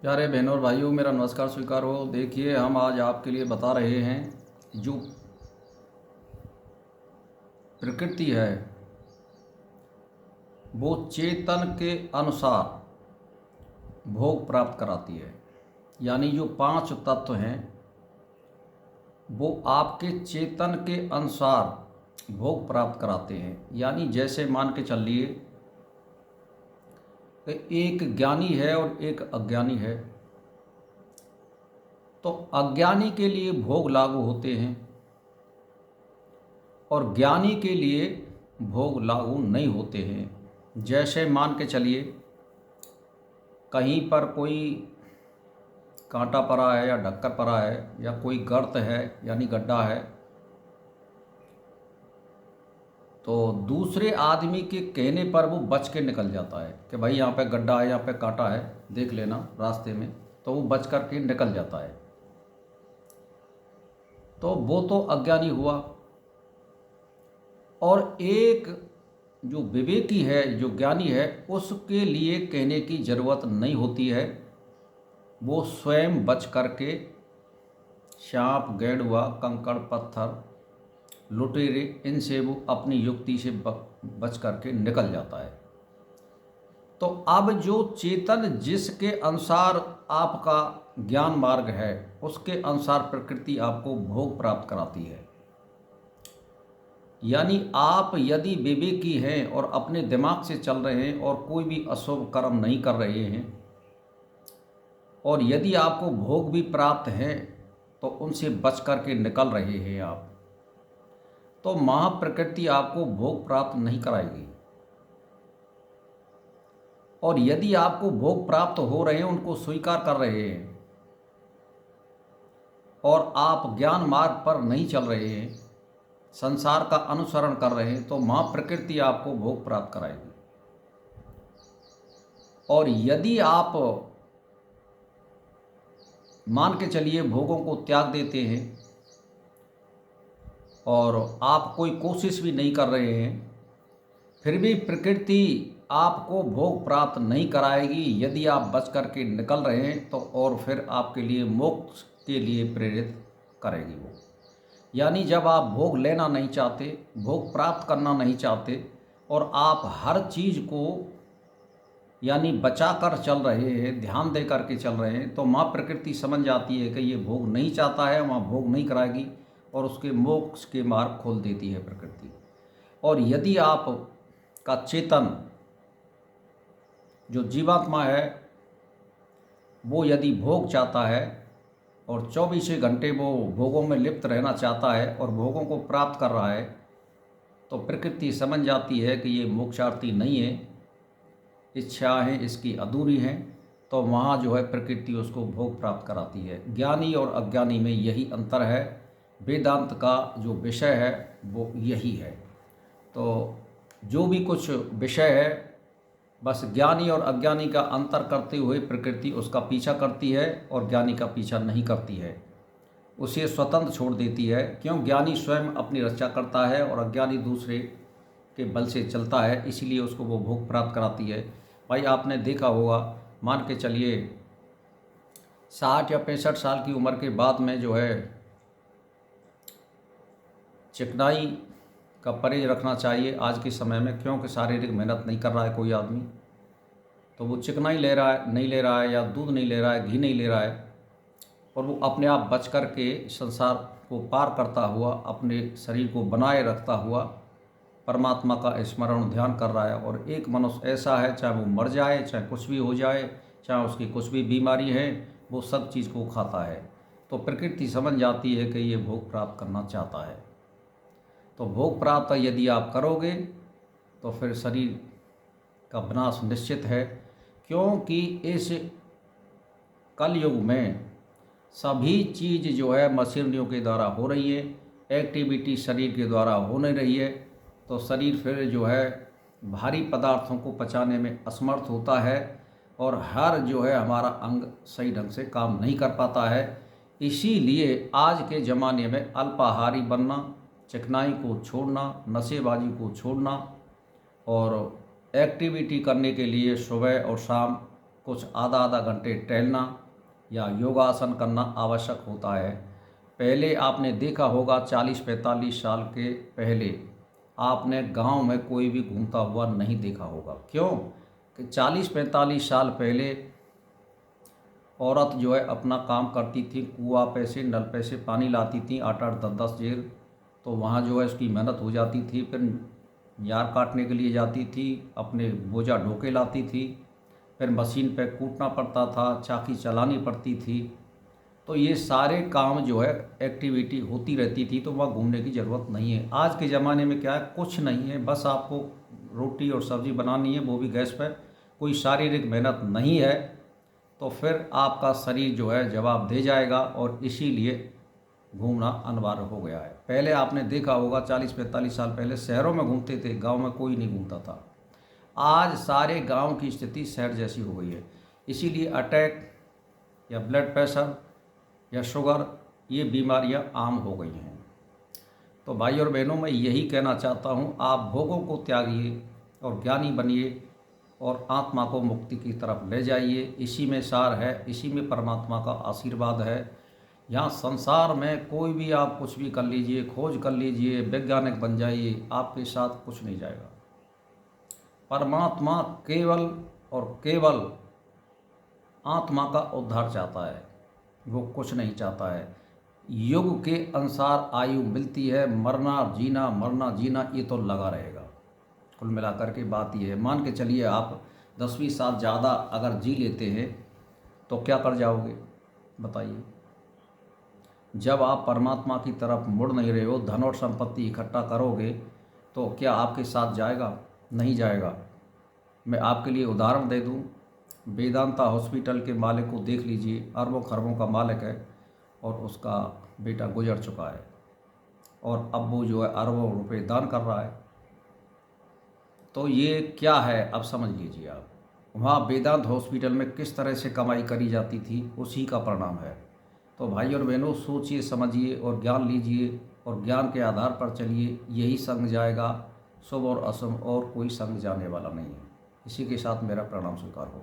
प्यारे बहनों और भाइयों, मेरा नमस्कार स्वीकार हो। देखिए, हम आज आपके लिए बता रहे हैं जो प्रकृति है वो चेतन के अनुसार भोग प्राप्त कराती है। यानी जो पांच तत्व हैं वो आपके चेतन के अनुसार भोग प्राप्त कराते हैं। यानी जैसे मान के चलिए कि एक ज्ञानी है और एक अज्ञानी है, तो अज्ञानी के लिए भोग लागू होते हैं और ज्ञानी के लिए भोग लागू नहीं होते हैं। जैसे मान के चलिए कहीं पर कोई कांटा पड़ा है या ढक्कन पड़ा है या कोई गर्त है यानी गड्ढा है, तो दूसरे आदमी के कहने पर वो बच के निकल जाता है कि भाई यहाँ पे गड्ढा है, यहाँ पे कांटा है, देख लेना रास्ते में, तो वो बच कर के निकल जाता है। तो वो तो अज्ञानी हुआ। और एक जो विवेकी है, जो ज्ञानी है, उसके लिए कहने की ज़रूरत नहीं होती है। वो स्वयं बच करके सांप, गेंडुआ, कंकड़, पत्थर, लुटेरे, इनसे वो अपनी युक्ति से बच करके निकल जाता है। तो अब जो चेतन जिसके अनुसार आपका ज्ञान मार्ग है, उसके अनुसार प्रकृति आपको भोग प्राप्त कराती है। यानी आप यदि विवेकी हैं और अपने दिमाग से चल रहे हैं और कोई भी अशुभ कर्म नहीं कर रहे हैं, और यदि आपको भोग भी प्राप्त हैं तो उनसे बच करके निकल रहे हैं आप, तो महाप्रकृति आपको भोग प्राप्त नहीं कराएगी। और यदि आपको भोग प्राप्त हो रहे हैं, उनको स्वीकार कर रहे हैं और आप ज्ञान मार्ग पर नहीं चल रहे हैं, संसार का अनुसरण कर रहे हैं, तो महाप्रकृति आपको भोग प्राप्त कराएगी। और यदि आप मान के चलिए भोगों को त्याग देते हैं और आप कोई कोशिश भी नहीं कर रहे हैं, फिर भी प्रकृति आपको भोग प्राप्त नहीं कराएगी। यदि आप बच कर के निकल रहे हैं तो और फिर आपके लिए मोक्ष के लिए प्रेरित करेगी वो। यानी जब आप भोग लेना नहीं चाहते, भोग प्राप्त करना नहीं चाहते और आप हर चीज़ को यानी बचा कर चल रहे हैं, ध्यान दे करके चल रहे हैं, तो माँ प्रकृति समझ जाती है कि ये भोग नहीं चाहता है, वहाँ भोग नहीं कराएगी और उसके मोक्ष के मार्ग खोल देती है प्रकृति। और यदि आप का चेतन जो जीवात्मा है वो यदि भोग चाहता है और 24 घंटे वो भोगों में लिप्त रहना चाहता है और भोगों को प्राप्त कर रहा है, तो प्रकृति समझ जाती है कि ये मोक्षार्थी नहीं है, इच्छाएं इसकी अधूरी हैं, तो वहाँ जो है प्रकृति उसको भोग प्राप्त कराती है। ज्ञानी और अज्ञानी में यही अंतर है। वेदांत का जो विषय है वो यही है। तो जो भी कुछ विषय है, बस ज्ञानी और अज्ञानी का अंतर करते हुए प्रकृति उसका पीछा करती है और ज्ञानी का पीछा नहीं करती है, उसे स्वतंत्र छोड़ देती है। क्यों? ज्ञानी स्वयं अपनी रक्षा करता है और अज्ञानी दूसरे के बल से चलता है, इसीलिए उसको वो भोग प्राप्त कराती है। भाई आपने देखा होगा, मान के चलिए 60 या 65 साल की उम्र के बाद में जो है चिकनाई का परहेज रखना चाहिए आज के समय में, क्योंकि शारीरिक मेहनत नहीं कर रहा है कोई आदमी, तो वो चिकनाई ले रहा है, नहीं ले रहा है, या दूध नहीं ले रहा है, घी नहीं ले रहा है, और वो अपने आप बच कर के संसार को पार करता हुआ, अपने शरीर को बनाए रखता हुआ परमात्मा का स्मरण ध्यान कर रहा है। और एक मनुष्य ऐसा है, चाहे वो मर जाए, चाहे कुछ भी हो जाए, चाहे उसकी कुछ भी बीमारी है, वो सब चीज़ को खाता है। तो प्रकृति समझ जाती है कि ये भोग प्राप्त करना चाहता है। तो भोग प्राप्त यदि आप करोगे तो फिर शरीर का विनाश निश्चित है। क्योंकि इस कलयुग में सभी चीज़ जो है मशीनरियों के द्वारा हो रही है, एक्टिविटी शरीर के द्वारा हो नहीं रही है, तो शरीर फिर जो है भारी पदार्थों को पचाने में असमर्थ होता है और हर जो है हमारा अंग सही ढंग से काम नहीं कर पाता है। इसीलिए आज के ज़माने में अल्पाहारी बनना, चिकनाई को छोड़ना, नशेबाजी को छोड़ना और एक्टिविटी करने के लिए सुबह और शाम कुछ आधा आधा घंटे टहलना या योगासन करना आवश्यक होता है। पहले आपने देखा होगा 40-45 साल के पहले आपने गांव में कोई भी घूमता हुआ नहीं देखा होगा। क्यों कि 40-45 साल पहले औरत जो है अपना काम करती थी, कुआं पे से नल पे से पानी लाती थी 8-8 10-10 जेर, तो वहाँ जो है उसकी मेहनत हो जाती थी। फिर यार काटने के लिए जाती थी, अपने बोझा ढोके लाती थी, फिर मशीन पे कूटना पड़ता था, चाकी चलानी पड़ती थी। तो ये सारे काम जो है एक्टिविटी होती रहती थी, तो वहाँ घूमने की ज़रूरत नहीं है। आज के ज़माने में क्या है, कुछ नहीं है, बस आपको रोटी और सब्ज़ी बनानी है, वो भी गैस पर, कोई शारीरिक मेहनत नहीं है, तो फिर आपका शरीर जो है जवाब दे जाएगा। और इसीलिए घूमना अनिवार्य हो गया है। पहले आपने देखा होगा 40-45 साल पहले शहरों में घूमते थे, गांव में कोई नहीं घूमता था। आज सारे गांव की स्थिति शहर जैसी हो गई है। इसीलिए अटैक या ब्लड प्रेशर या शुगर, ये बीमारियां आम हो गई हैं। तो भाई और बहनों, मैं यही कहना चाहता हूँ, आप भोगों को त्यागिए और ज्ञानी बनिए और आत्मा को मुक्ति की तरफ ले जाइए। इसी में सार है, इसी में परमात्मा का आशीर्वाद है। यहाँ संसार में कोई भी आप कुछ भी कर लीजिए, खोज कर लीजिए, वैज्ञानिक बन जाइए, आपके साथ कुछ नहीं जाएगा। परमात्मा केवल और केवल आत्मा का उद्धार चाहता है, वो कुछ नहीं चाहता है। युग के अनुसार आयु मिलती है, मरना जीना ये तो लगा रहेगा। कुल मिलाकर के बात ये है, मान के चलिए आप 10-20 साल ज़्यादा अगर जी लेते हैं तो क्या कर जाओगे बताइए। जब आप परमात्मा की तरफ मुड़ नहीं रहे हो, धन और संपत्ति इकट्ठा करोगे तो क्या आपके साथ जाएगा? नहीं जाएगा। मैं आपके लिए उदाहरण दे दूं, वेदांता हॉस्पिटल के मालिक को देख लीजिए, अरबों खरबों का मालिक है और उसका बेटा गुजर चुका है, और अब वो जो है अरबों रुपए दान कर रहा है। तो ये क्या है, अब समझ लीजिए आप। वहाँ वेदांत हॉस्पिटल में किस तरह से कमाई करी जाती थी, उसी का परिणाम है। तो भाई और बहनों, सोचिए, समझिए और ज्ञान लीजिए, और ज्ञान के आधार पर चलिए। यही संग जाएगा, शुभ और अशुभ और कोई संग जाने वाला नहीं है। इसी के साथ मेरा प्रणाम स्वीकार हो।